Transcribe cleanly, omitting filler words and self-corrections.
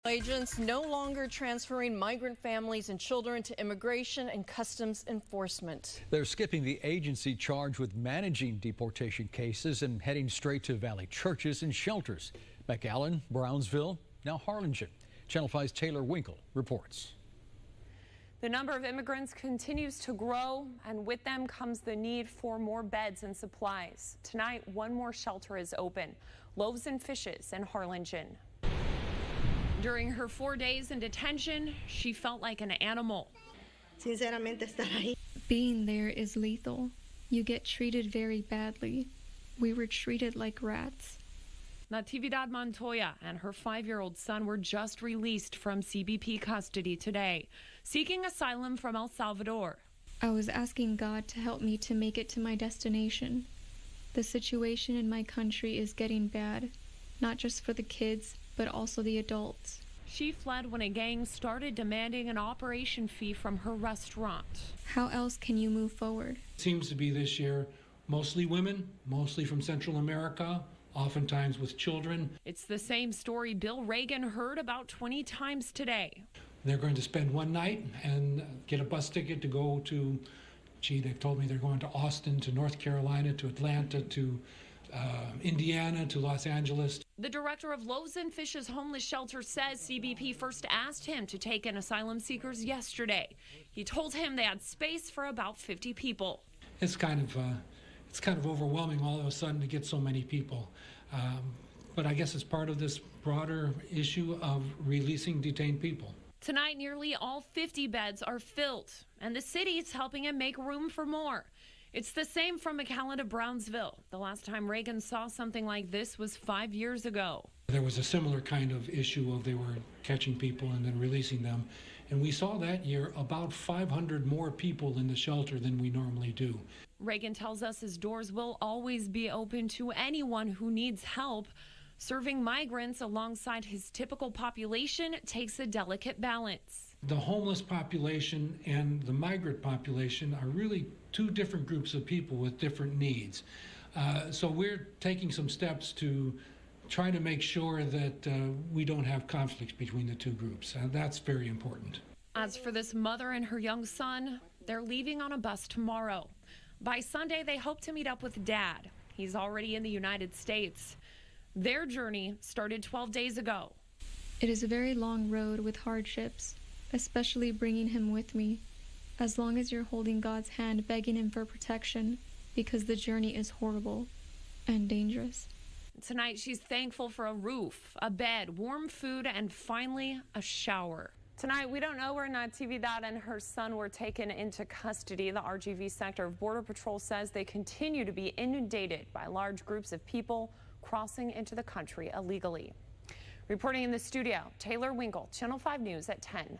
Agents no longer transferring migrant families and children to immigration and customs enforcement. They're skipping the agency charged with managing deportation cases and heading straight to Valley churches and shelters. McAllen, Brownsville, now Harlingen. Channel 5's Taylor Winkle reports. The number of immigrants continues to grow, and with them comes the need for more beds and supplies. Tonight, one more shelter is open, Loaves and Fishes in Harlingen. During her 4 days in detention, she felt like an animal. Being there is lethal. You get treated very badly. We were treated like rats. Natividad Montoya and her 5-year-old son were just released from CBP custody today, seeking asylum from El Salvador. I was asking God to help me to make it to my destination. The situation in my country is getting bad, not just for the kids, but also the adults. She fled when a gang started demanding an operation fee from her restaurant. How else can you move forward? Seems to be this year mostly women, mostly from Central America, oftentimes with children. It's the same story Bill Reagan heard about 20 times today. They're going to spend one night and get a bus ticket to go to, they've told me they're going to Austin, to North Carolina, to Atlanta, to Indiana, to Los Angeles. The director of Loaves and Fishes Homeless Shelter says CBP first asked him to take in asylum seekers yesterday. He told him they had space for about 50 people. It's kind of overwhelming all of a sudden to get so many people. But I guess it's part of this broader issue of releasing detained people. Tonight, nearly all 50 beds are filled, and the city is helping him make room for more. It's the same from McAllen to Brownsville. The last time Reagan saw something like this was 5 years ago. There was a similar kind of issue of they were catching people and then releasing them. And we saw that year about 500 more people in the shelter than we normally do. Reagan tells us his doors will always be open to anyone who needs help. Serving migrants alongside his typical population takes a delicate balance. The homeless population and the migrant population are really two different groups of people with different needs. So we're taking some steps to try to make sure that we don't have conflicts between the two groups. That's very important. As for this mother and her young son, they're leaving on a bus tomorrow. By Sunday, they hope to meet up with Dad. He's already in the United States. Their journey started 12 days ago. It is a very long road with hardships, especially bringing him with me. As long as you're holding God's hand, begging him for protection, because the journey is horrible and dangerous. Tonight, she's thankful for a roof, a bed, warm food, and finally, a shower. Tonight, we don't know where Natividad and her son were taken into custody. The RGV sector of Border Patrol says they continue to be inundated by large groups of people crossing into the country illegally. Reporting in the studio, Taylor Winkle, Channel 5 News at 10.